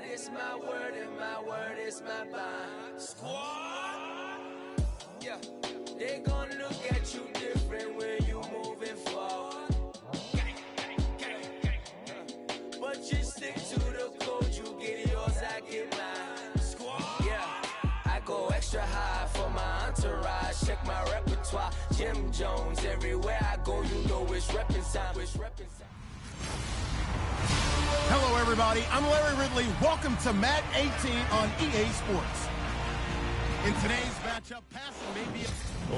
God is my word and my word is my bond. Squad! Yeah, they gon' look at you different when you moving forward. But you stick to the code, you get yours, I get mine. Squad! Yeah, I go extra high for my entourage. Check my repertoire, Jim Jones. Everywhere I go, you know it's reppin' time. Hello, everybody. I'm Larry Ridley. Welcome to Madden 18 on EA Sports. In today's matchup, passing may be...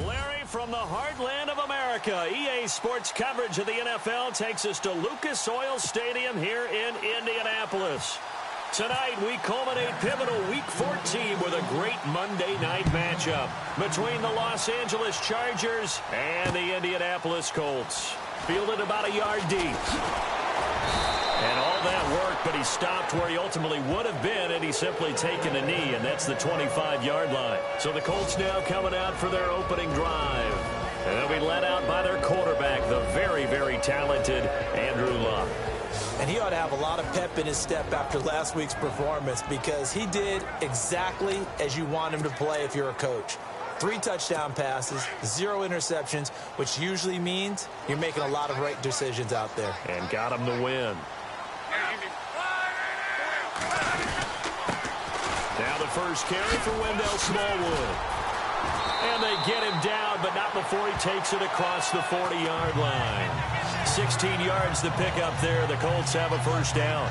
Larry, from the heartland of America, EA Sports coverage of the NFL takes us to Lucas Oil Stadium here in Indianapolis. Tonight, we culminate pivotal Week 14 with a great Monday night matchup between the Los Angeles Chargers and the Indianapolis Colts. Fielded about a yard deep. And all that worked, but he stopped where he ultimately would have been, and he's simply taken a knee, and that's the 25-yard line. So the Colts now coming out for their opening drive. And they'll be led out by their quarterback, the very, very talented Andrew Luck. And he ought to have a lot of pep in his step after last week's performance, because he did exactly as you want him to play if you're a coach. 3 touchdown passes, 0 interceptions, which usually means you're making a lot of right decisions out there. And got him the win. Now the first carry for Wendell Smallwood. And they get him down, but not before he takes it across the 40-yard line. 16 yards to pick up there. The Colts have a first down.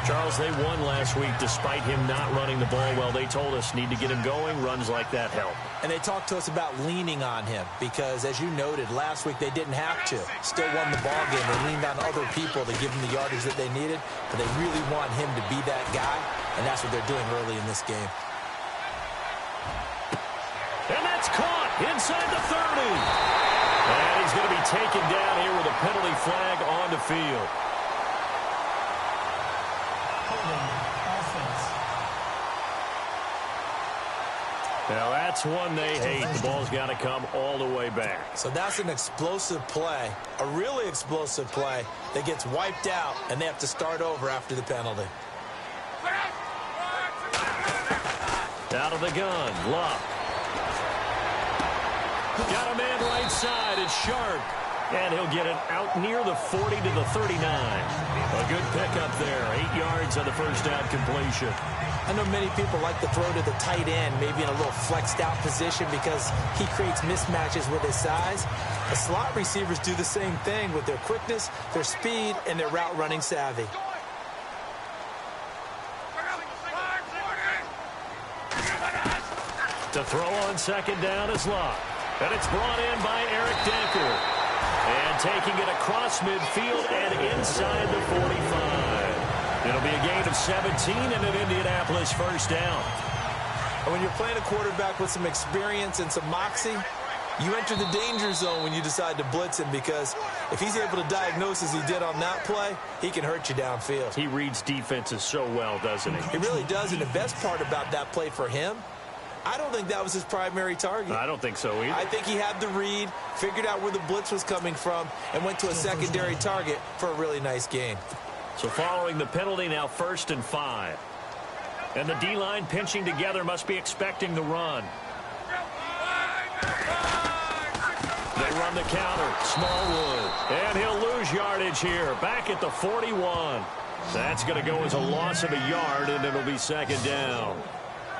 Charles, they won last week despite him not running the ball well. They told us need to get him going. Runs like that help. And they talked to us about leaning on him because, as you noted, last week they didn't have to. Still won the ball game. They leaned on other people to give them the yardage that they needed, but they really want him to be that guy, and that's what they're doing early in this game. And that's caught inside the 30. And he's going to be taken down here with a penalty flag on the field. Now, that's one they hate. The ball's got to come all the way back. So that's an explosive play, a really explosive play that gets wiped out, and they have to start over after the penalty. Out of the gun, Luck. Got a man right side. It's Sharp. And he'll get it out near the 40 to the 39. A good pickup there. 8 yards on the first down completion. I know many people like to throw to the tight end, maybe in a little flexed out position because he creates mismatches with his size. The slot receivers do the same thing with their quickness, their speed, and their route running savvy. To throw on second down is Luck. And it's brought in by Eric Decker. And taking it across midfield and inside the 45. It'll be a gain of 17 and an Indianapolis first down. And when you're playing a quarterback with some experience and some moxie, you enter the danger zone when you decide to blitz him, because if he's able to diagnose as he did on that play, he can hurt you downfield. He reads defenses so well, doesn't he? He really does, and the best part about that play for him, I don't think that was his primary target. I don't think so either. I think he had the read, figured out where the blitz was coming from, and went to a secondary target for a really nice gain. So following the penalty, now 1st and 5. And the D-line pinching together, must be expecting the run. They run the counter. Smallwood. And he'll lose yardage here. Back at the 41. That's going to go as a loss of a yard, and it'll be second down.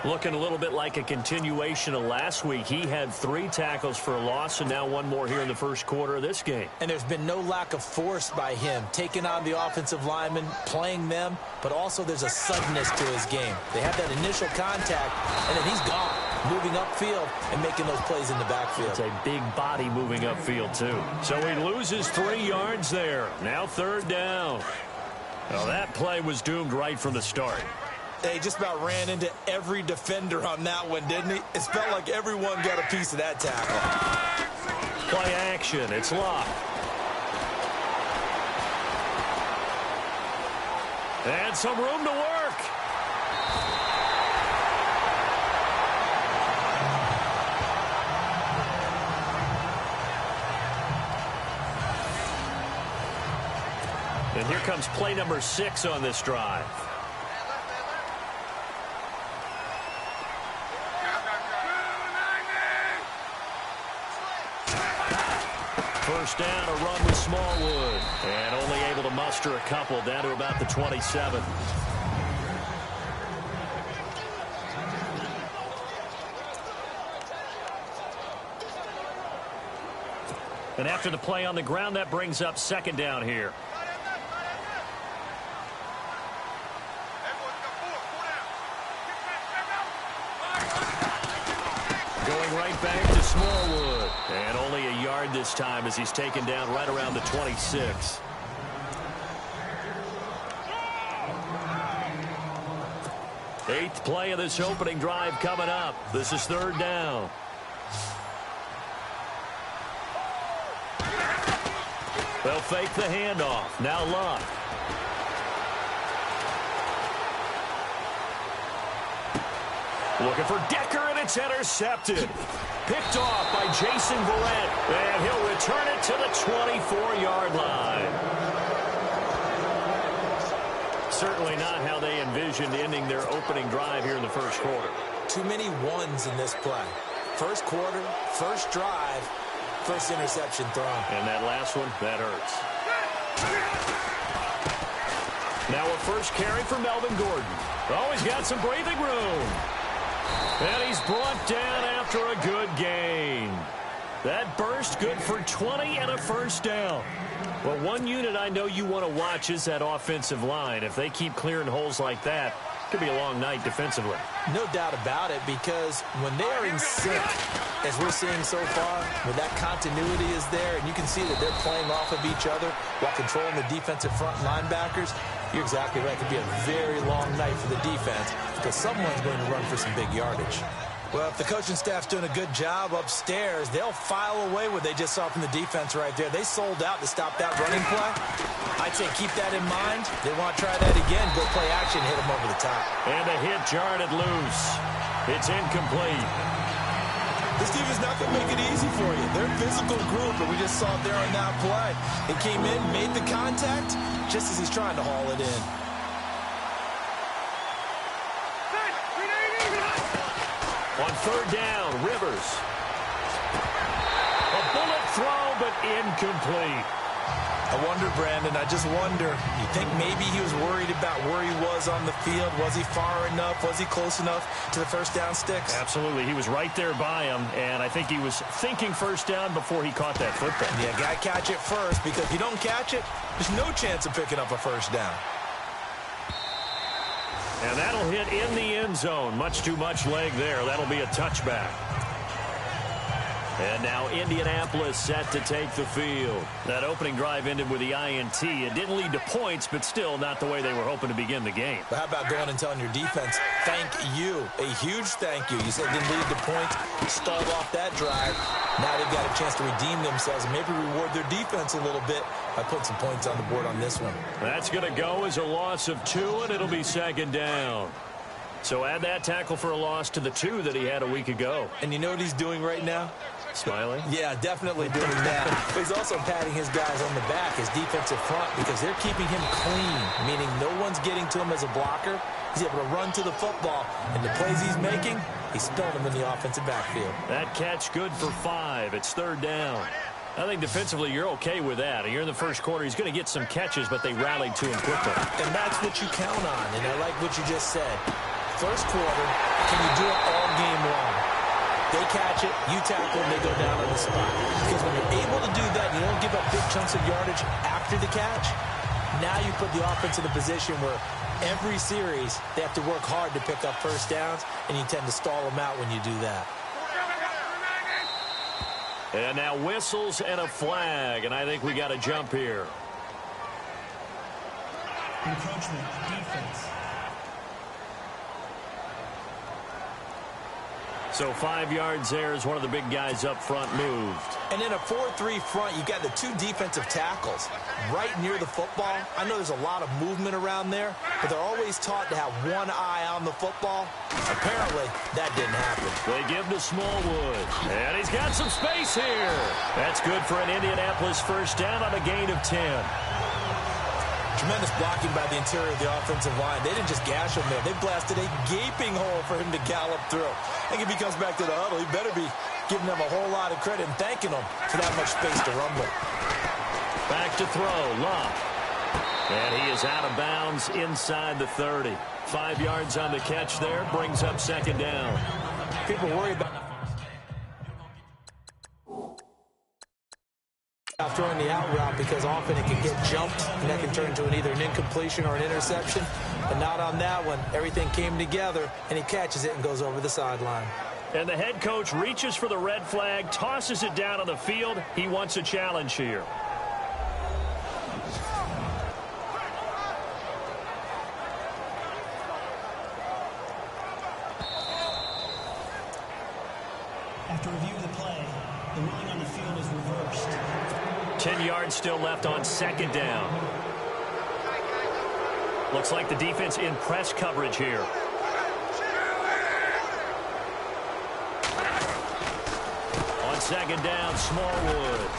Looking a little bit like a continuation of last week. He had 3 tackles for a loss, and now 1 more here in the first quarter of this game. And there's been no lack of force by him, taking on the offensive linemen, playing them, but also there's a suddenness to his game. They have that initial contact, and then he's gone, moving upfield and making those plays in the backfield. It's a big body moving upfield, too. So he loses 3 yards there. Now 3rd down. Well, that play was doomed right from the start. They just about ran into every defender on that one, didn't he? It felt like everyone got a piece of that tackle. Play action. It's Luck. And some room to work. And here comes play number 6 on this drive. First down, a run with Smallwood. And only able to muster a couple down to about the 27. And after the play on the ground, that brings up second down here. Going right back to Smallwood. And only a yard this time as he's taken down right around the 26. Eighth play of this opening drive coming up. This is third down. They'll fake the handoff. Now Luck. Looking for Decker, and it's intercepted. Picked off by Jason Verrett, and he'll return it to the 24-yard line. Certainly not how they envisioned ending their opening drive here in the first quarter. Too many ones in this play. First quarter, first drive, first interception thrown. And that last one, that hurts. Now a first carry for Melvin Gordon. Oh, he's got some breathing room. And he's brought down after a good gain. That burst good for 20 and a first down. Well, one unit I know you want to watch is that offensive line. If they keep clearing holes like that, it could be a long night defensively. No doubt about it, because when they are in sync, as we're seeing so far, when that continuity is there, and you can see that they're playing off of each other while controlling the defensive front linebackers, you're exactly right. It could be a very long night for the defense because someone's going to run for some big yardage. Well, if the coaching staff's doing a good job upstairs, they'll file away what they just saw from the defense right there. They sold out to stop that running play. I'd say keep that in mind. They want to try that again. Go play action, hit them over the top. And a hit jarred it loose. It's incomplete. This defense not going to make it easy for you. They're a physical group, and we just saw it there on that play. It came in, made the contact, just as he's trying to haul it in. On third down, Rivers. A bullet throw, but incomplete. I wonder, Brandon, I just wonder, you think maybe he was worried about where he was on the field? Was he far enough? Was he close enough to the first down sticks? Absolutely. He was right there by him, and I think he was thinking first down before he caught that football. Yeah, got to catch it first, because if you don't catch it, there's no chance of picking up a first down. And that'll hit in the end zone. Much too much leg there. That'll be a touchback. And now Indianapolis set to take the field. That opening drive ended with the INT. It didn't lead to points, but still not the way they were hoping to begin the game. But how about going and telling your defense, thank you, a huge thank you. You said it didn't lead to points, stalled off that drive. Now they've got a chance to redeem themselves and maybe reward their defense a little bit by putting some points on the board on this one. That's going to go as a loss of 2, and it'll be second down. So add that tackle for a loss to the 2 that he had a week ago. And you know what he's doing right now? Smiling? Yeah, definitely doing that. But he's also patting his guys on the back, his defensive front, because they're keeping him clean, meaning no one's getting to him as a blocker. He's able to run to the football, and the plays he's making, he's spilling them in the offensive backfield. That catch good for 5. It's third down. I think defensively you're okay with that. You're in the first quarter. He's going to get some catches, but they rallied to him quickly. And that's what you count on, and I like what you just said. First quarter, can you do it all game long? They catch it, you tackle, and they go down on the spot. Because when you're able to do that, you don't give up big chunks of yardage after the catch. Now you put the offense in a position where every series they have to work hard to pick up first downs, and you tend to stall them out when you do that. And now whistles and a flag, and I think we got a jump here. Encroachment, defense. So 5 yards there as one of the big guys up front moved. And in a 4-3 front, you got the 2 defensive tackles right near the football. I know there's a lot of movement around there, but they're always taught to have one eye on the football. Apparently, that didn't happen. They give to Smallwood, and he's got some space here. That's good for an Indianapolis first down on a gain of 10. Tremendous blocking by the interior of the offensive line. They didn't just gash him there. They blasted a gaping hole for him to gallop through. I think if he comes back to the huddle, he better be giving them a whole lot of credit and thanking them for that much space to run with. Back to throw, Love. And he is out of bounds inside the 30. 5 yards on the catch there, brings up second down. People worry about throwing the out route because often it can get jumped and that can turn into either an incompletion or an interception. But not on that one. Everything came together and he catches it and goes over the sideline. And the head coach reaches for the red flag, tosses it down on the field. He wants a challenge here. After review of the play, the ruling on the field is reversed. 10 yards still left on second down. Looks like the defense in press coverage here. On second down, Smallwood.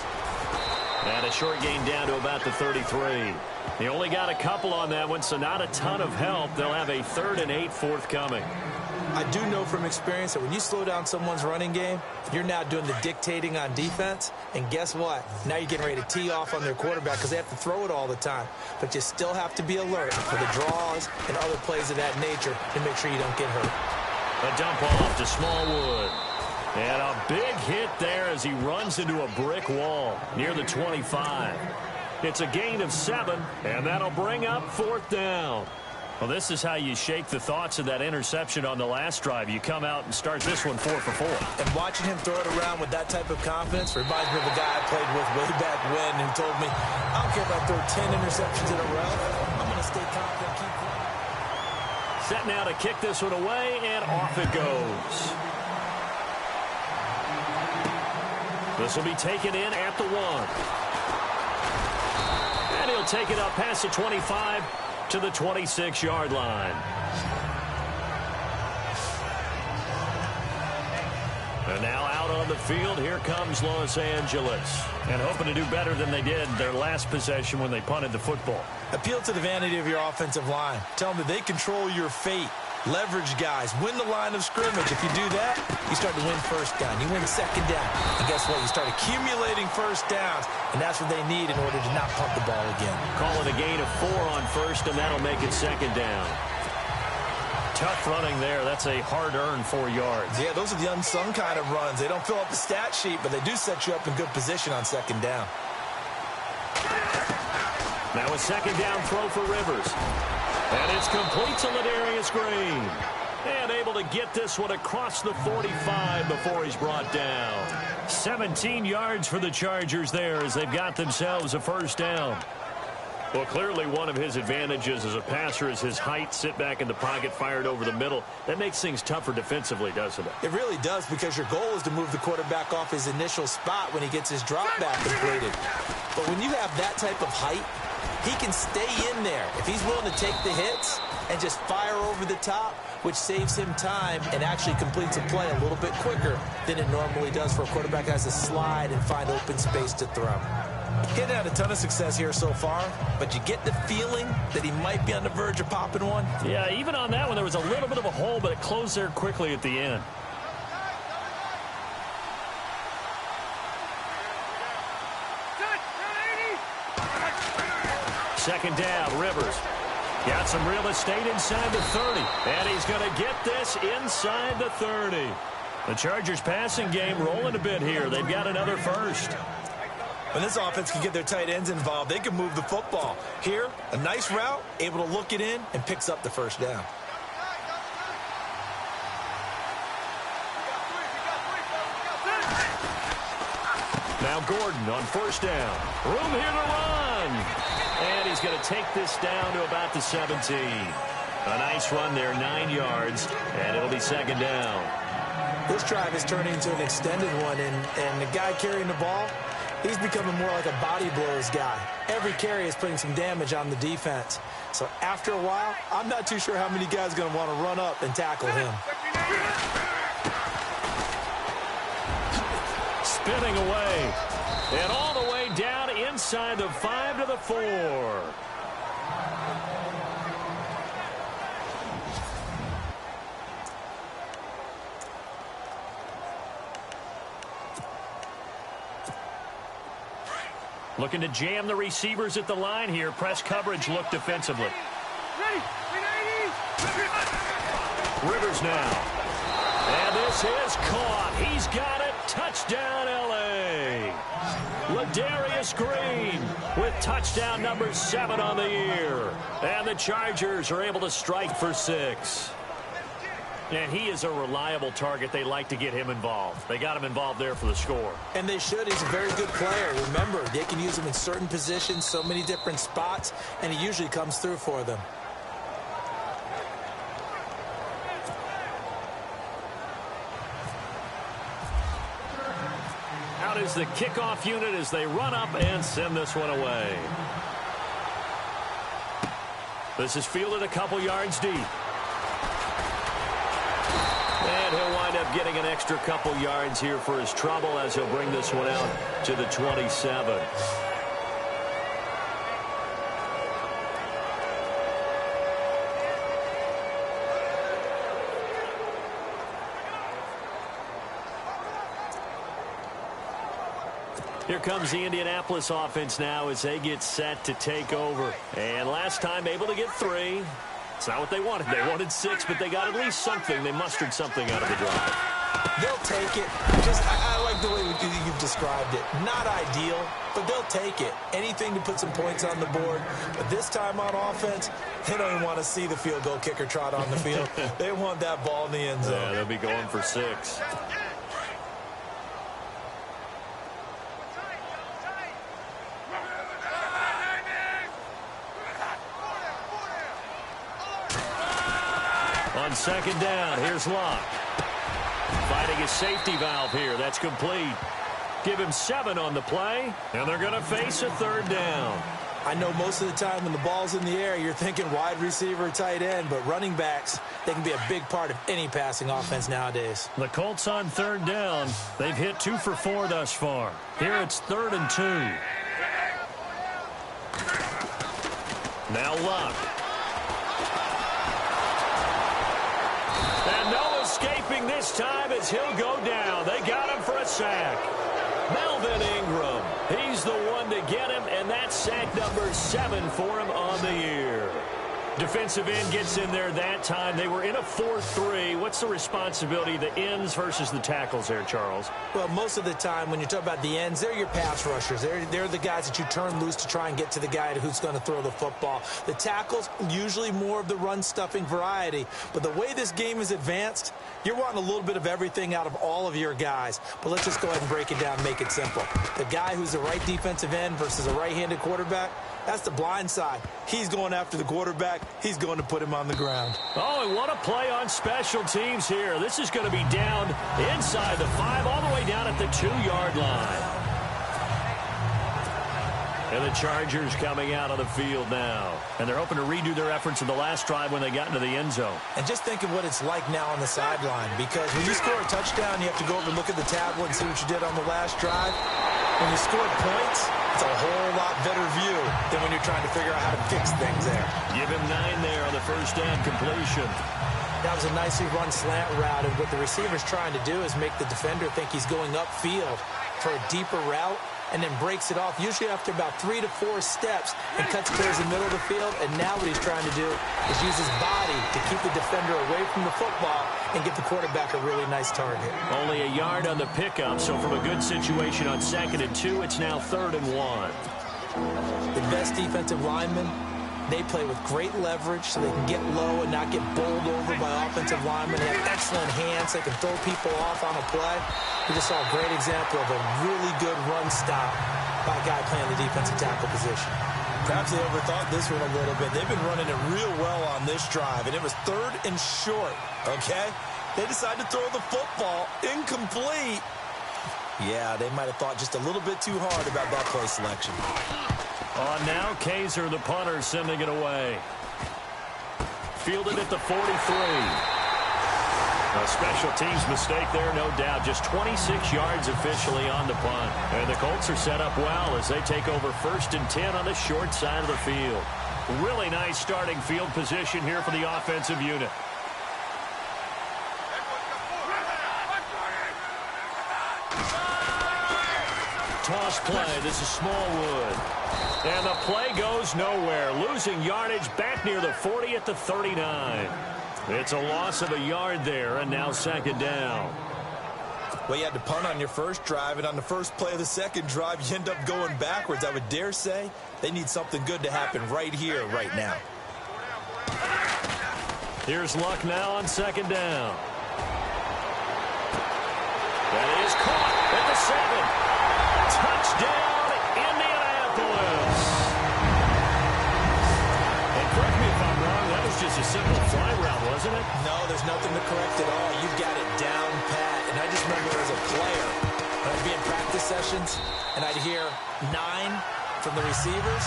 And a short gain down to about the 33. They only got a couple on that one, so not a ton of help. They'll have a 3rd and 8 forthcoming. I do know from experience that when you slow down someone's running game, you're now doing the dictating on defense. And guess what? Now you're getting ready to tee off on their quarterback because they have to throw it all the time. But you still have to be alert for the draws and other plays of that nature to make sure you don't get hurt. A dump off to Smallwood. And a big hit there as he runs into a brick wall near the 25. It's a gain of 7, and that'll bring up 4th down. Well, this is how you shake the thoughts of that interception on the last drive. You come out and start this one 4 for 4. And watching him throw it around with that type of confidence reminds me of a guy I played with way back when who told me, I don't care if I throw 10 interceptions in a row. I'm going to stay confident, keep playing. Set now to kick this one away, and off it goes. This will be taken in at the 1. And he'll take it up past the 25 to the 26-yard line. And now out on the field, here comes Los Angeles. And hoping to do better than they did their last possession when they punted the football. Appeal to the vanity of your offensive line. Tell them that they control your fate. Leverage guys. Win the line of scrimmage. If you do that, you start to win first down. You win second down. And guess what? You start accumulating first downs. And that's what they need in order to not punt the ball again. Call it a gain of 4 on first, and that'll make it second down. Tough running there. That's a hard-earned 4 yards. Yeah, those are the unsung kind of runs. They don't fill up the stat sheet, but they do set you up in good position on second down. Now a second down throw for Rivers. And it's complete to Ladarius Green. And able to get this one across the 45 before he's brought down. 17 yards for the Chargers there as they've got themselves a first down. Well, clearly one of his advantages as a passer is his height. Sit back in the pocket, fired over the middle. That makes things tougher defensively, doesn't it? It really does, because your goal is to move the quarterback off his initial spot when he gets his drop back completed. But when you have that type of height, he can stay in there if he's willing to take the hits and just fire over the top, which saves him time and actually completes a play a little bit quicker than it normally does for a quarterback that has to slide and find open space to throw. Getting had a ton of success here so far, but you get the feeling that he might be on the verge of popping one. Yeah, even on that one, there was a little bit of a hole, but it closed there quickly at the end. Second down, Rivers. Got some real estate inside the 30. And he's going to get this inside the 30. The Chargers passing game rolling a bit here. They've got another first. When this offense can get their tight ends involved, they can move the football. Here, a nice route, able to look it in, and picks up the first down. Now Gordon on first down. Room here to run. And he's going to take this down to about the 17. A nice run there, 9 yards, and it'll be second down. This drive is turning into an extended one, and the guy carrying the ball, he's becoming more like a body blows guy. Every carry is putting some damage on the defense. So after a while, I'm not too sure how many guys are going to want to run up and tackle him. Spinning away. And all the way down inside the 5 to the 4. Looking to jam the receivers at the line here. Press coverage look defensively. Rivers now. And this is caught. He's got it. Touchdown, L.A. Ladarius Green with touchdown number 7 on the year. And the Chargers are able to strike for 6. And he is a reliable target. They like to get him involved. They got him involved there for the score. And they should. He's a very good player. Remember, they can use him in certain positions, so many different spots, and he usually comes through for them. Out is the kickoff unit as they run up and send this one away. This is fielded a couple yards deep. And he'll wind up getting an extra couple yards here for his trouble as he'll bring this one out to the 27. Here comes the Indianapolis offense now as they get set to take over. And last time able to get 3. It's not what they wanted. They wanted 6, but they got at least something. They mustered something out of the drive. They'll take it. I like the way you've described it. Not ideal, but they'll take it. Anything to put some points on the board. But this time on offense, they don't even want to see the field goal kicker trot on the field. They want that ball in the end zone. Yeah, they'll be going for 6. On second down, here's Locke. Finding a safety valve here. That's complete. Give him 7 on the play, and they're going to face a 3rd down. I know most of the time when the ball's in the air, you're thinking wide receiver, tight end, but running backs, they can be a big part of any passing offense nowadays. The Colts on 3rd down. They've hit 2 for 4 thus far. Here it's 3rd and 2. Now Locke. And no escaping this time as he'll go down. They got him for a sack. Melvin Ingram. He's the one to get him, and that's sack number 7 for him on the year. Defensive end gets in there that time. They were in a 4-3. What's the responsibility of the ends versus the tackles there, Charles? Well, most of the time when you talk about the ends, they're your pass rushers. They're the guys that you turn loose to try and get to the guy who's going to throw the football. The tackles, usually more of the run-stuffing variety. But the way this game is advanced, you're wanting a little bit of everything out of all of your guys. But let's just go ahead and break it down and make it simple. The guy who's the right defensive end versus a right-handed quarterback, that's the blind side. He's going after the quarterback. He's going to put him on the ground. Oh, and what a play on special teams here. This is going to be down inside the 5, all the way down at the 2-yard line. And the Chargers coming out on the field now. And they're hoping to redo their efforts in the last drive when they got into the end zone. And just think of what it's like now on the sideline. Because when you score a touchdown, you have to go over and look at the tablet and see what you did on the last drive. When you score points, it's a whole lot better view than when you're trying to figure out how to fix things there. Give him 9 there on the first down completion. That was a nicely run slant route, and what the receiver's trying to do is make the defender think he's going upfield for a deeper route, and then breaks it off, usually after about 3 to 4 steps, and cuts clears the middle of the field. And now what he's trying to do is use his body to keep the defender away from the football and get the quarterback a really nice target. Only a yard on the pickup, so from a good situation on 2nd and 2, it's now 3rd and 1. The best defensive linemen, they play with great leverage so they can get low and not get bowled over by offensive linemen. They have excellent hands. They can throw people off on a play. We just saw a great example of a really good run stop by a guy playing the defensive tackle position. Perhaps they overthought this one a little bit. They've been running it real well on this drive, and it was 3rd and short, okay? They decided to throw the football incomplete. Yeah, they might have thought just a little bit too hard about that play selection. On now, Kaiser, the punter, sending it away. Fielded at the 43. A special teams mistake there, no doubt. Just 26 yards officially on the punt. And the Colts are set up well as they take over 1st and 10 on the short side of the field. Really nice starting field position here for the offensive unit. Toss play. This is Smallwood. And the play goes nowhere. Losing yardage back near the 40 at the 39. It's a loss of a yard there, and now second down. Well, you had to punt on your first drive, and on the first play of the second drive, you end up going backwards. I would dare say they need something good to happen right here, right now. Here's Luck now on second down. That is caught at the 7. Touchdown, Indianapolis. And correct me if I'm wrong, that was just a simple fly route, wasn't it? No, there's nothing to correct at all. You've got it down pat. And I just remember as a player, when I'd be in practice sessions, and I'd hear 9 from the receivers.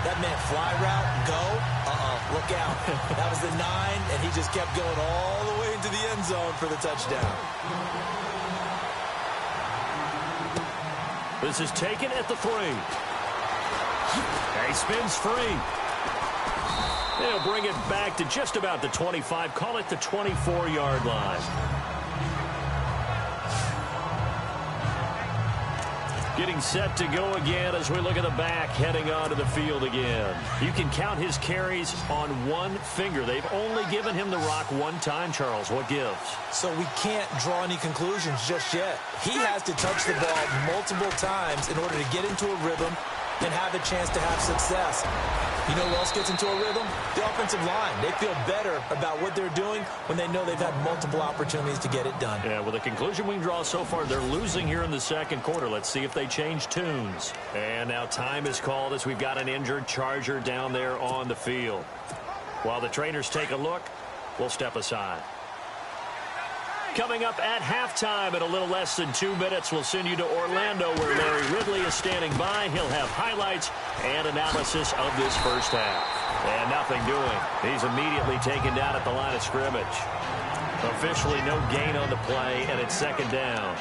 That meant fly route, go, look out. That was the 9, and he just kept going all the way into the end zone for the touchdown. This is taken at the 3. He spins free. They'll bring it back to just about the 25. Call it the 24-yard line. Getting set to go again as we look at the back heading onto the field again. You can count his carries on one finger. They've only given him the rock one time, Charles. What gives? So we can't draw any conclusions just yet. He has to touch the ball multiple times in order to get into a rhythm and have a chance to have success. You know who else gets into a rhythm? The offensive line. They feel better about what they're doing when they know they've had multiple opportunities to get it done. Yeah, well, the conclusion we can draw so far, they're losing here in the second quarter. Let's see if they change tunes. And now time is called as we've got an injured Charger down there on the field. While the trainers take a look, we'll step aside. Coming up at halftime in a little less than 2 minutes, we'll send you to Orlando where Larry Ridley is standing by. He'll have highlights and analysis of this first half. And nothing doing. He's immediately taken down at the line of scrimmage. Officially no gain on the play, and it's second down.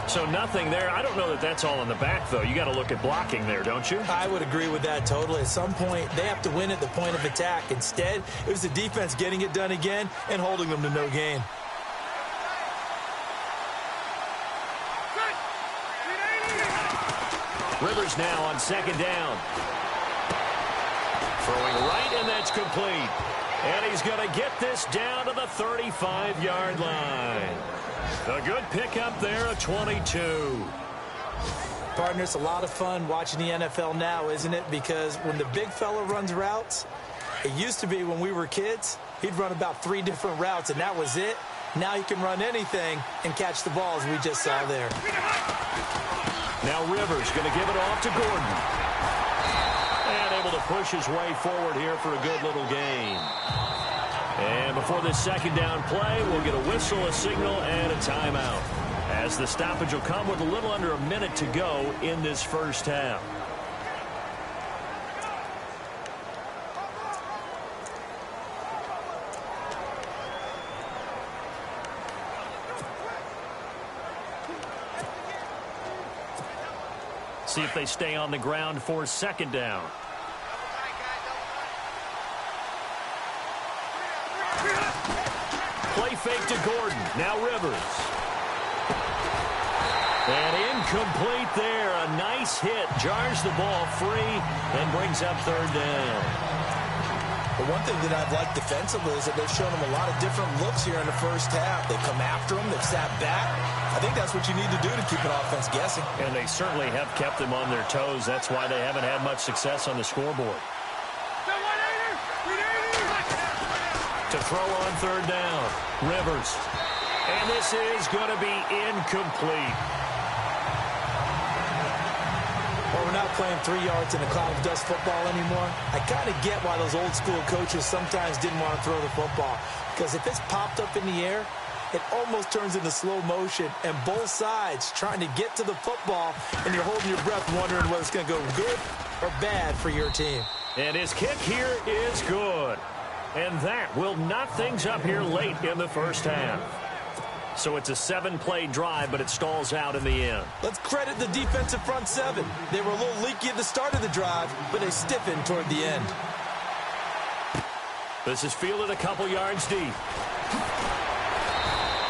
So nothing there. I don't know that that's all in the back, though. You got to look at blocking there, don't you? I would agree with that totally. At some point, they have to win at the point of attack. Instead, it was the defense getting it done again and holding them to no gain. Rivers now on second down. Throwing right, and that's complete. And he's going to get this down to the 35-yard line. A good pickup there, a 22. Partner, it's a lot of fun watching the NFL now, isn't it? Because when the big fella runs routes, it used to be when we were kids, he'd run about 3 different routes, and that was it. Now he can run anything and catch the ball, as we just saw there. Now Rivers going to give it off to Gordon. And able to push his way forward here for a good little gain. And before this second down play, we'll get a whistle, a signal, and a timeout. As the stoppage will come with a little under a minute to go in this first half. See if they stay on the ground for second down. Play fake to Gordon. Now Rivers. And incomplete there. A nice hit. Jars the ball free and brings up third down. But one thing that I've liked defensively is that they've shown them a lot of different looks here in the first half. They've come after them. They've sat back. I think that's what you need to do to keep an offense guessing. And they certainly have kept them on their toes. That's why they haven't had much success on the scoreboard. To throw on third down, Rivers. And this is going to be incomplete. Well, we're not playing 3 yards in a cloud of dust football anymore. I kind of get why those old school coaches sometimes didn't want to throw the football. Because if it's popped up in the air, it almost turns into slow motion, and both sides trying to get to the football, and you're holding your breath wondering whether it's going to go good or bad for your team. And his kick here is good. And that will knot things up here late in the first half. So it's a 7-play drive, but it stalls out in the end. Let's credit the defensive front seven. They were a little leaky at the start of the drive, but they stiffened toward the end. This is fielded a couple yards deep.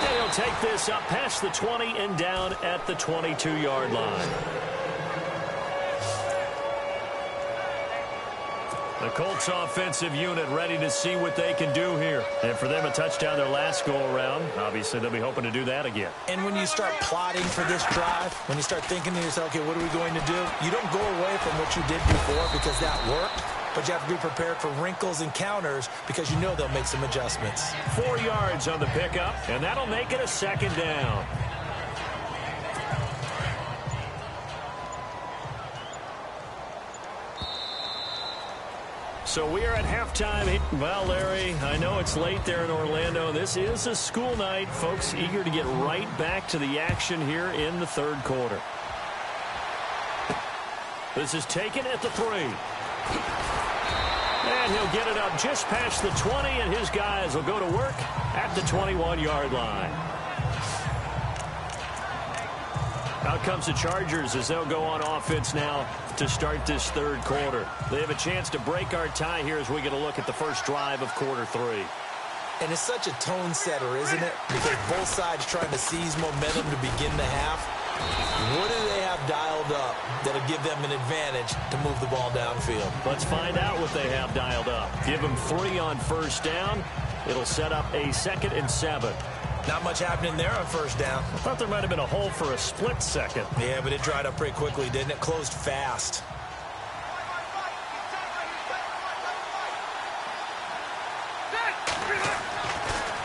And he'll take this up past the 20 and down at the 22-yard line. The Colts offensive unit ready to see what they can do here. And for them, a touchdown their last go-around. Obviously, they'll be hoping to do that again. And when you start plotting for this drive, when you start thinking to yourself, okay, what are we going to do? You don't go away from what you did before because that worked. But you have to be prepared for wrinkles and counters because you know they'll make some adjustments. 4 yards on the pickup, and that'll make it a second down. So we are at halftime. Well, Larry, I know it's late there in Orlando. This is a school night. Folks eager to get right back to the action here in the third quarter. This is taken at the 3. And he'll get it up just past the 20, and his guys will go to work at the 21-yard line. Out comes the Chargers as they'll go on offense now to start this third quarter. They have a chance to break our tie here as we get a look at the first drive of quarter 3. And it's such a tone setter, isn't it? Because both sides trying to seize momentum to begin the half. What do they have dialed up that'll give them an advantage to move the ball downfield? Let's find out what they have dialed up. Give them 3 on first down. It'll set up a 2nd and 7. Not much happening there on first down. I thought there might have been a hole for a split second. Yeah, but it dried up pretty quickly, didn't it? Closed fast.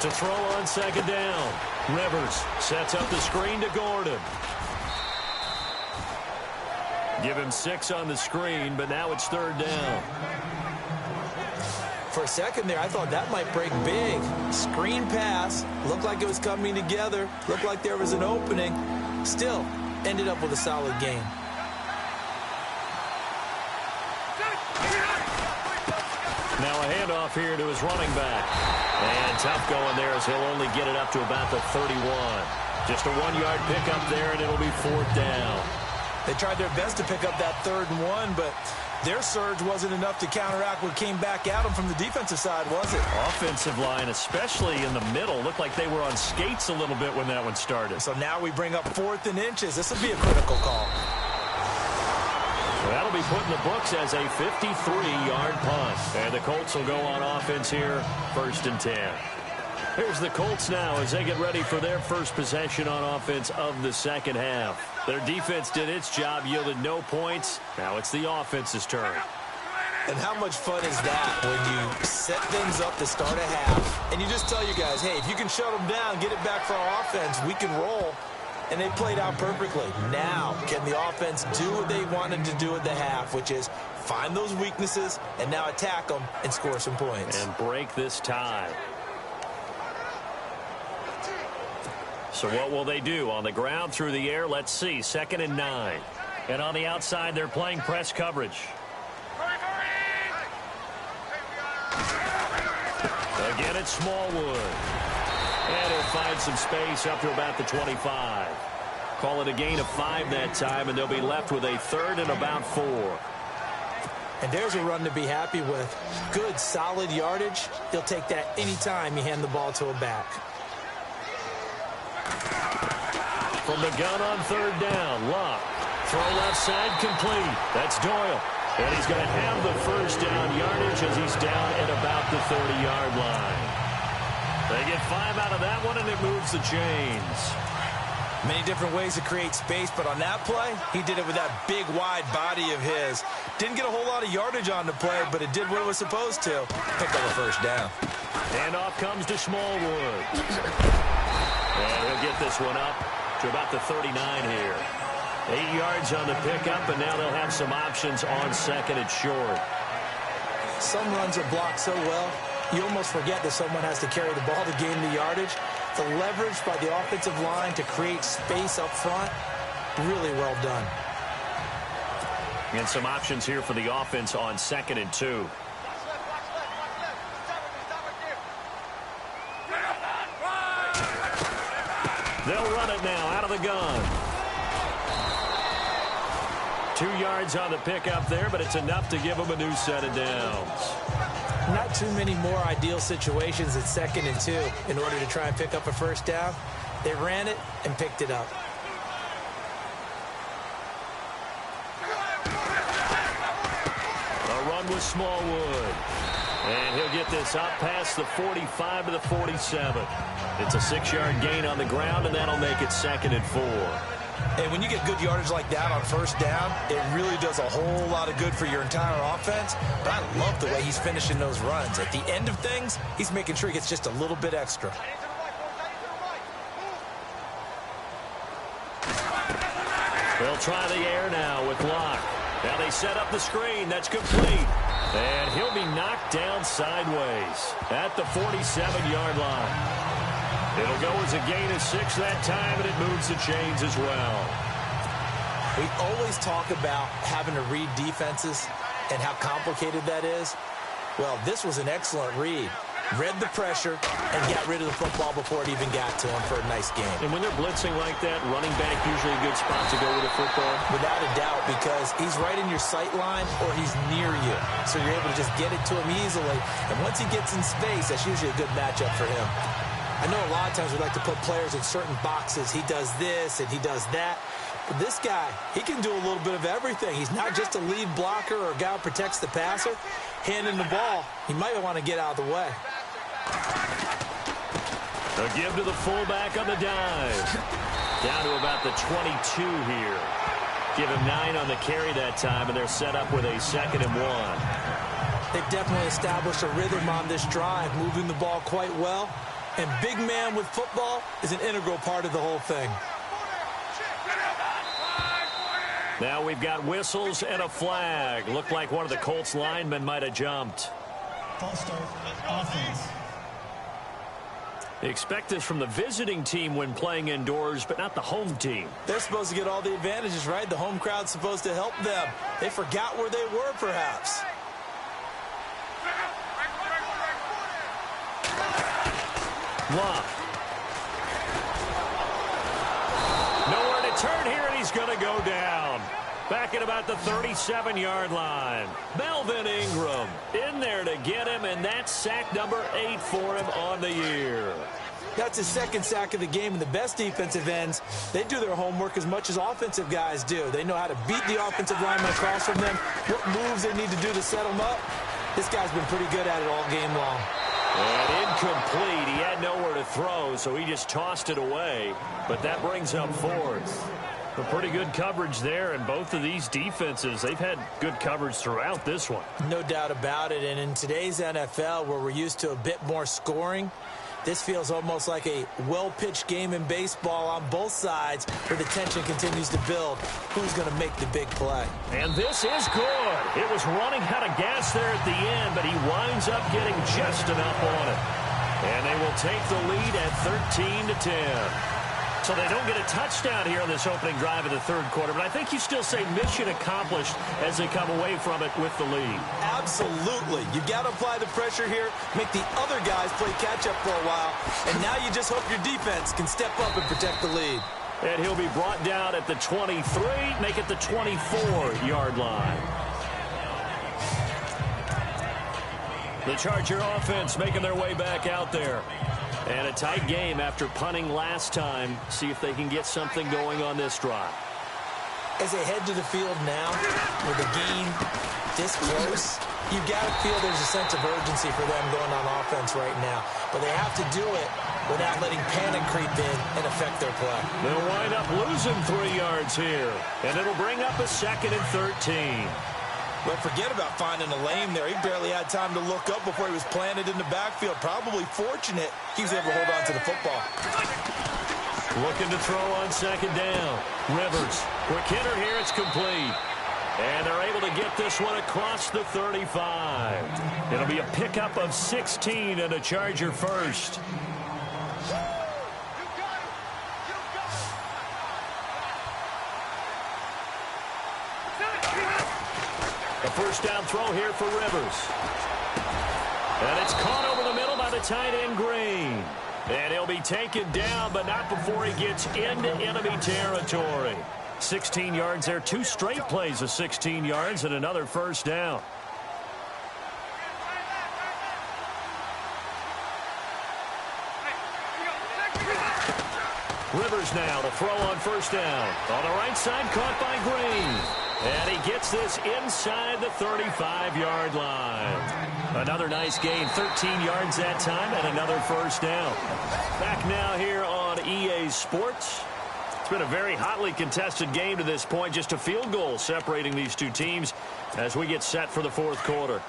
To throw on second down. Rivers sets up the screen to Gordon. Give him 6 on the screen, but now it's third down. For a second there, I thought that might break big. Screen pass. Looked like it was coming together. Looked like there was an opening. Still, ended up with a solid gain. Now a handoff here to his running back. And tough going there as he'll only get it up to about the 31. Just a 1-yard pickup there, and it'll be 4th down. They tried their best to pick up that 3rd and 1, but their surge wasn't enough to counteract what came back at them from the defensive side, was it? Offensive line, especially in the middle, looked like they were on skates a little bit when that one started. So now we bring up 4th and inches. This will be a critical call. So that'll be put in the books as a 53-yard punt. And the Colts will go on offense here, 1st and 10. Here's the Colts now as they get ready for their first possession on offense of the second half. Their defense did its job, yielded no points. Now it's the offense's turn. And how much fun is that when you set things up to start a half, and you just tell you guys, hey, if you can shut them down, get it back for our offense, we can roll. And they played out perfectly. Now, can the offense do what they wanted to do at the half, which is find those weaknesses and now attack them and score some points. And break this tie. So what will they do? On the ground, through the air, let's see. 2nd and 9. And on the outside, they're playing press coverage. Again, it's Smallwood. And he'll find some space up to about the 25. Call it a gain of 5 that time, and they'll be left with a 3rd and about 4. And there's a run to be happy with. Good, solid yardage. He'll take that anytime you hand the ball to a back. From the gun on 3rd down, Luck. Throw left side complete. That's Doyle. And he's going to have the first down yardage as he's down at about the 30-yard line. They get 5 out of that one, and it moves the chains. Many different ways to create space, but on that play, he did it with that big, wide body of his. Didn't get a whole lot of yardage on the play, but it did what it was supposed to. Picked up a first down. And off comes to Smallwood. And he'll get this one up to about the 39 here. 8 yards on the pickup, and now they'll have some options on 2nd and short. Some runs are blocked so well, you almost forget that someone has to carry the ball to gain the yardage. The leverage by the offensive line to create space up front, really well done. And some options here for the offense on 2nd and 2. They'll run it now out of the gun. 2 yards on the pickup there, but it's enough to give them a new set of downs. Not too many more ideal situations at 2nd and 2 in order to try and pick up a first down. They ran it and picked it up. A run with Smallwood. And he'll get this up past the 45 to the 47. It's a 6-yard gain on the ground, and that'll make it 2nd and 4. And when you get good yardage like that on first down, it really does a whole lot of good for your entire offense. But I love the way he's finishing those runs. At the end of things, he's making sure he gets just a little bit extra. They'll try the air now with Locke. Now they set up the screen. That's complete. And he'll be knocked down sideways at the 47-yard line. It'll go as a gain of 6 that time, and it moves the chains as well. We always talk about having to read defenses and how complicated that is. Well, this was an excellent read. Read the pressure and got rid of the football before it even got to him for a nice gain. And when they're blitzing like that, running back usually a good spot to go with the football? Without a doubt, because he's right in your sight line or he's near you. So you're able to just get it to him easily. And once he gets in space, that's usually a good matchup for him. I know a lot of times we like to put players in certain boxes. He does this and he does that. But this guy, he can do a little bit of everything. He's not just a lead blocker or a guy who protects the passer. Handing the ball, he might want to get out of the way. A give to the fullback on the dive. Down to about the 22 here. Give him 9 on the carry that time, and they're set up with a 2nd and 1. They've definitely established a rhythm on this drive, moving the ball quite well. And big man with football is an integral part of the whole thing. Now we've got whistles and a flag. Looked like one of the Colts linemen might have jumped. False start, offense. They expect this from the visiting team when playing indoors, but not the home team. They're supposed to get all the advantages, right? The home crowd's supposed to help them. They forgot where they were, perhaps. Locke. Nowhere to turn here, and he's going to go down. Back at about the 37-yard line. Melvin Ingram in there to get him, and that's sack number 8 for him on the year. That's his 2nd sack of the game, and the best defensive ends, they do their homework as much as offensive guys do. They know how to beat the offensive lineman across from them, what moves they need to do to set them up. This guy's been pretty good at it all game long. And incomplete. He had nowhere to throw, so he just tossed it away. But that brings up 4th. A pretty good coverage there, and both of these defenses, they've had good coverage throughout this one. No doubt about it, and in today's NFL, where we're used to a bit more scoring, this feels almost like a well-pitched game in baseball on both sides where the tension continues to build. Who's going to make the big play? And this is good. It was running out of gas there at the end, but he winds up getting just enough on it. And they will take the lead at 13-10. So they don't get a touchdown here on this opening drive of the 3rd quarter, but I think you still say mission accomplished as they come away from it with the lead. Absolutely. You've got to apply the pressure here, make the other guys play catch-up for a while, and now you just hope your defense can step up and protect the lead. And he'll be brought down at the 23, make it the 24-yard line. The Charger offense making their way back out there. And a tight game after punting last time. See if they can get something going on this drive. As they head to the field now, with the game this close, you've got to feel there's a sense of urgency for them going on offense right now. But they have to do it without letting panic creep in and affect their play. They'll wind up losing 3 yards here. And it'll bring up a 2nd and 13. But forget about finding a lane there. He barely had time to look up before he was planted in the backfield. Probably fortunate he was able to hold on to the football. Looking to throw on 2nd down. Rivers. Quick hitter here. It's complete. And they're able to get this one across the 35. It'll be a pickup of 16 and a Charger first. A first down throw here for Rivers. And it's caught over the middle by the tight end Green. And he'll be taken down, but not before he gets into enemy territory. 16 yards there, 2 straight plays of 16 yards and another first down. Rivers now to throw on first down. On the right side, caught by Green. And he gets this inside the 35-yard line. Another nice gain, 13 yards that time, and another first down. Back now here on EA Sports. It's been a very hotly contested game to this point. Just a field goal separating these two teams as we get set for the fourth quarter.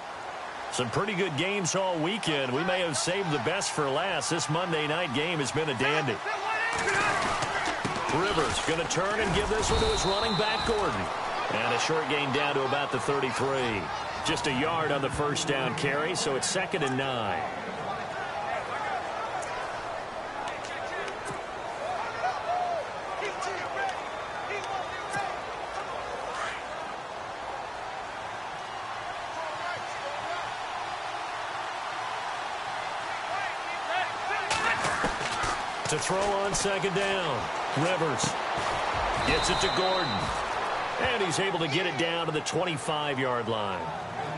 Some pretty good games all weekend. We may have saved the best for last. This Monday night game has been a dandy. Rivers going to turn and give this one to his running back, Gordon. And a short gain down to about the 33. Just a yard on the first down carry, so it's 2nd and 9. To throw on 2nd down. Rivers gets it to Gordon. And he's able to get it down to the 25-yard line.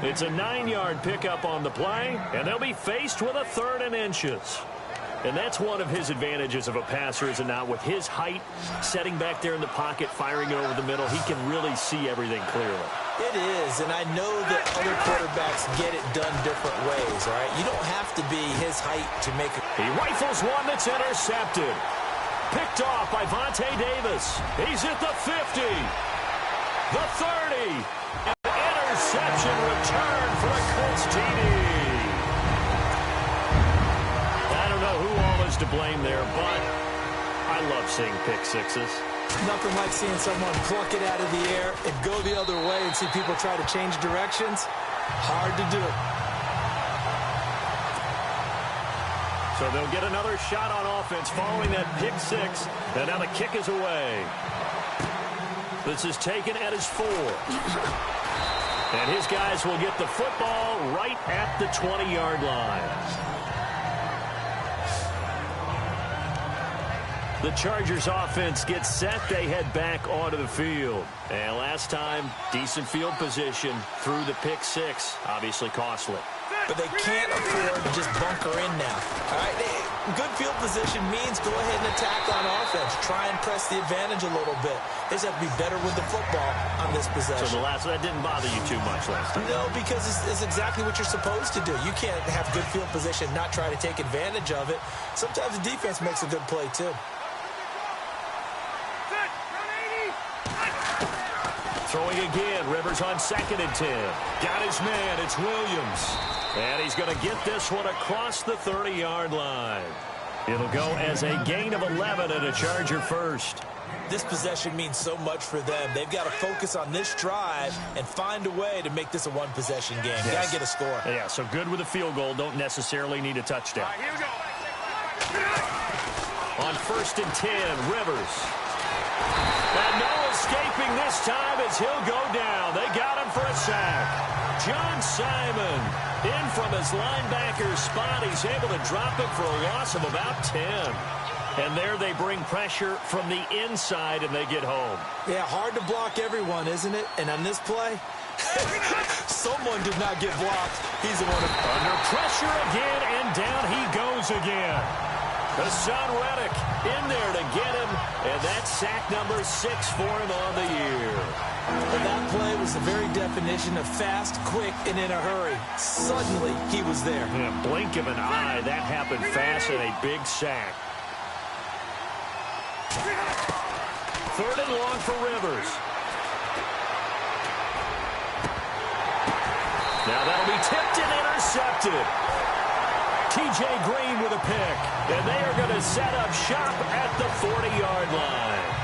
It's a 9-yard pickup on the play, and they'll be faced with a 3rd and inches. And that's one of his advantages of a passer, is it not? With his height, setting back there in the pocket, firing it over the middle, he can really see everything clearly. It is, and I know that other quarterbacks get it done different ways, all right? You don't have to be his height to make it. He rifles one that's intercepted. Picked off by Vontae Davis. He's at the 50. The 30. An interception return for a Colts TD. I don't know who all is to blame there, but I love seeing pick sixes. Nothing like seeing someone pluck it out of the air and go the other way and see people try to change directions. Hard to do. So they'll get another shot on offense following that pick six. And now the kick is away. This is taken at his 4. And his guys will get the football right at the 20-yard line. The Chargers offense gets set. They head back onto the field. And last time, decent field position through the pick six. Obviously costly. But they can't afford to just bunker in now. All right, good field position means go ahead and attack on offense. Try and press the advantage a little bit. They just have to be better with the football on this possession. So that didn't bother you too much last time? No, because it's exactly what you're supposed to do. You can't have good field position, not try to take advantage of it. Sometimes the defense makes a good play, too. Throwing again, Rivers on 2nd and 10. Got his man, it's Williams. And he's going to get this one across the 30-yard line. It'll go as a gain of 11 and a Charger first. This possession means so much for them. They've got to focus on this drive and find a way to make this a one-possession game. Yes. Got to get a score. Yeah, so good with a field goal. Don't necessarily need a touchdown. All right, here we go. On 1st and 10, Rivers. And no escaping this time as he'll go down. They got him for a sack. John Simon in from his linebacker spot. He's able to drop it for a loss of about 10. And there they bring pressure from the inside and they get home. Yeah, hard to block everyone, isn't it? And on this play, someone did not get blocked. He's the one under pressure again, and down he goes again. Hassan Reddick in there to get him, and that's sack number 6 for him on the year. And that play was the very definition of fast, quick, and in a hurry. Suddenly, he was there. In a blink of an eye, that happened fast and a big sack. 3rd and long for Rivers. Now that'll be tipped and intercepted. T.J. Green with a pick. And they are going to set up shop at the 40-yard line.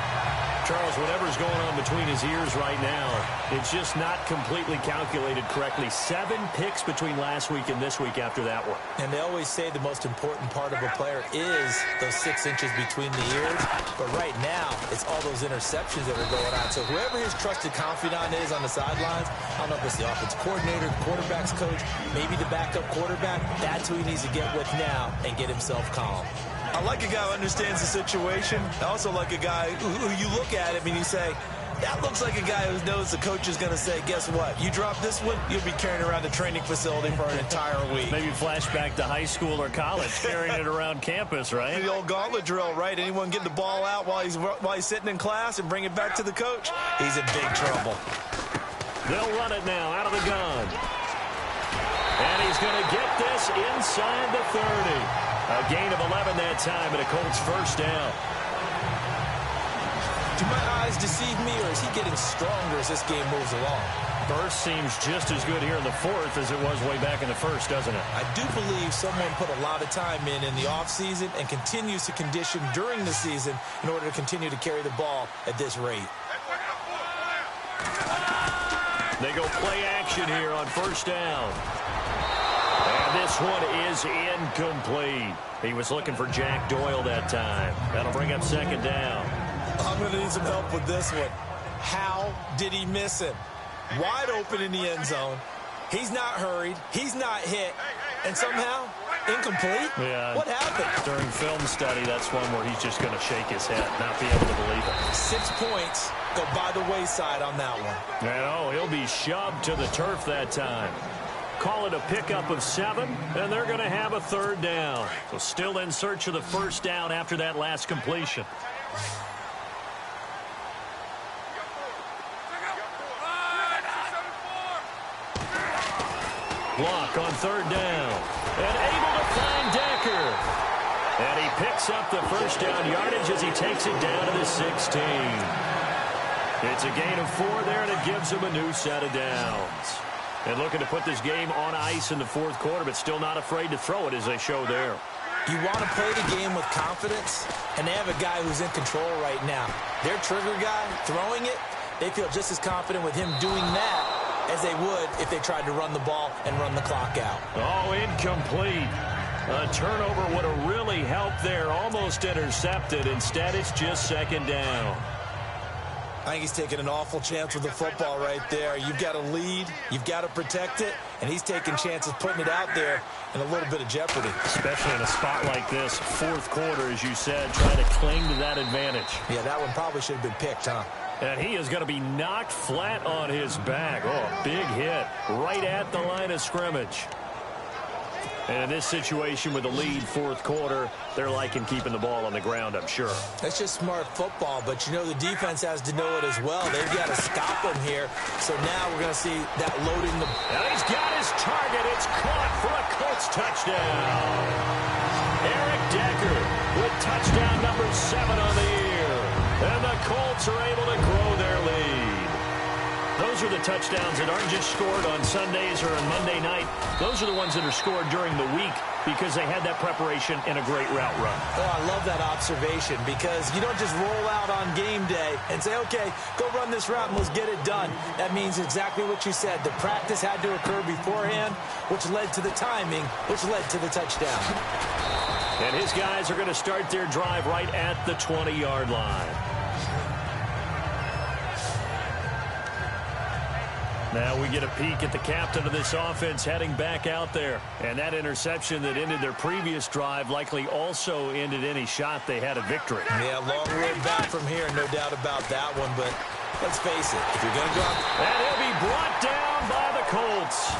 Charles, whatever's going on between his ears right now, it's just not completely calculated correctly. 7 picks between last week and this week after that one. And they always say the most important part of a player is those 6 inches between the ears. But right now, it's all those interceptions that are going on. So whoever his trusted confidant is on the sidelines, I don't know if it's the offensive coordinator, the quarterback's coach, maybe the backup quarterback, that's who he needs to get with now and get himself calm. I like a guy who understands the situation. I also like a guy who you look at him and you say, that looks like a guy who knows the coach is going to say, guess what? You drop this one, you'll be carrying around the training facility for an entire week. Maybe flashback to high school or college, carrying it around campus, right? The old gauntlet drill, right? Anyone get the ball out while he's sitting in class and bring it back to the coach? He's in big trouble. They'll run it now out of the gun. And he's going to get this inside the 30. A gain of 11 that time, and a Colts first down. Do my eyes deceive me, or is he getting stronger as this game moves along? Burst seems just as good here in the fourth as it was way back in the first, doesn't it? I do believe someone put a lot of time in the offseason and continues to condition during the season in order to continue to carry the ball at this rate. They go play action here on first down. And this one is incomplete. He was looking for Jack Doyle that time. That'll bring up second down. I'm going to need some help with this one. How did he miss him? Wide open in the end zone. He's not hurried. He's not hit. And somehow, incomplete? Yeah. What happened? During film study, that's one where he's just going to shake his head, not be able to believe it. 6 points go by the wayside on that one. And oh, he'll be shoved to the turf that time. Call it a pickup of 7, and they're going to have a third down. So still in search of the first down after that last completion. Block on third down. And able to find Decker. And he picks up the first down yardage as he takes it down to the 16. It's a gain of 4 there, and it gives him a new set of downs. And looking to put this game on ice in the fourth quarter, but still not afraid to throw it as they show there. You want to play the game with confidence, and they have a guy who's in control right now. Their trigger guy throwing it, they feel just as confident with him doing that as they would if they tried to run the ball and run the clock out. Oh, incomplete. A turnover would have really helped there. Almost intercepted. Instead, it's just second down. I think he's taking an awful chance with the football right there. You've got to lead. You've got to protect it. And he's taking chances putting it out there in a little bit of jeopardy. Especially in a spot like this, fourth quarter, as you said, trying to cling to that advantage. Yeah, that one probably should have been picked, huh? And he is going to be knocked flat on his back. Oh, big hit right at the line of scrimmage. And in this situation with the lead fourth quarter, they're liking keeping the ball on the ground, I'm sure. That's just smart football, but you know the defense has to know it as well. They've got to stop him here. So now we're going to see that loading the... And he's got his target. It's caught for a Colts touchdown. Eric Decker with touchdown number 7 on the year. And the Colts are able to grow their lead. Those are the touchdowns that aren't just scored on Sundays or on Monday night. Those are the ones that are scored during the week because they had that preparation and a great route run. Oh, I love that observation because you don't just roll out on game day and say, okay, go run this route and let's get it done. That means exactly what you said. The practice had to occur beforehand, which led to the timing, which led to the touchdown. And his guys are going to start their drive right at the 20-yard line. Now we get a peek at the captain of this offense heading back out there. And that interception that ended their previous drive likely also ended any shot they had at victory. Yeah, long road back from here, no doubt about that one. But let's face it, if you're going to drop... And he'll be brought down by the Colts.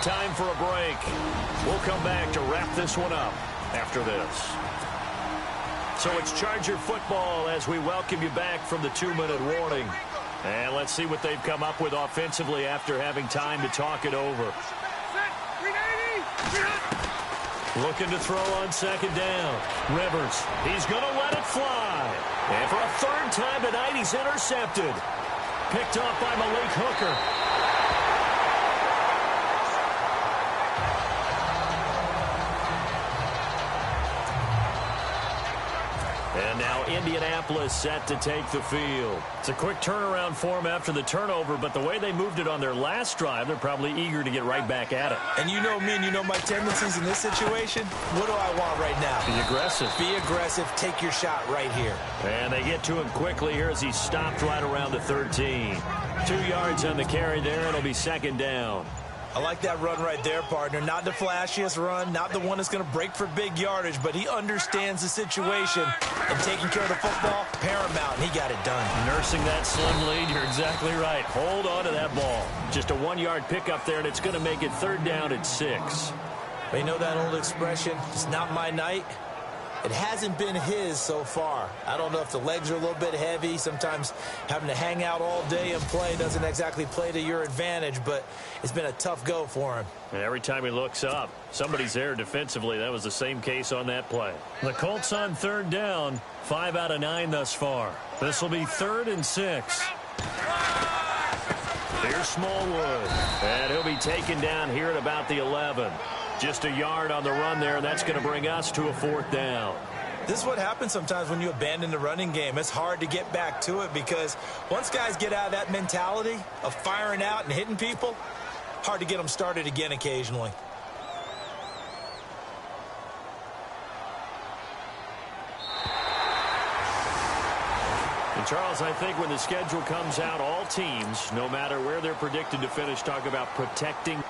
Time for a break. We'll come back to wrap this one up after this. So it's Charger football as we welcome you back from the 2-minute warning. And let's see what they've come up with offensively after having time to talk it over. Looking to throw on second down. Rivers, he's going to let it fly. And for a third time tonight, he's intercepted. Picked off by Malik Hooker. And now Indianapolis set to take the field. It's a quick turnaround for them after the turnover, but the way they moved it on their last drive, they're probably eager to get right back at it. And you know me and you know my tendencies in this situation. What do I want right now? Be aggressive. Be aggressive. Take your shot right here. And they get to him quickly here as he stopped right around the 13. 2 yards on the carry there. It'll be second down. I like that run right there, partner. Not the flashiest run, not the one that's going to break for big yardage, but he understands the situation, and taking care of the football, paramount, and he got it done. Nursing that slim lead, you're exactly right. Hold on to that ball. Just a 1-yard pickup there, and it's going to make it 3rd down at 6. They know that old expression, it's not my night. It hasn't been his so far. I don't know if the legs are a little bit heavy. Sometimes having to hang out all day and play doesn't exactly play to your advantage, but it's been a tough go for him. And every time he looks up, somebody's there defensively. That was the same case on that play. The Colts on 3rd down, 5 out of 9 thus far. This will be 3rd and 6. Here's Smallwood, and he'll be taken down here at about the 11. Just a yard on the run there, and that's going to bring us to a 4th down. This is what happens sometimes when you abandon the running game. It's hard to get back to it because once guys get out of that mentality of firing out and hitting people, hard to get them started again occasionally. And Charles, I think when the schedule comes out, all teams, no matter where they're predicted to finish, talk about protecting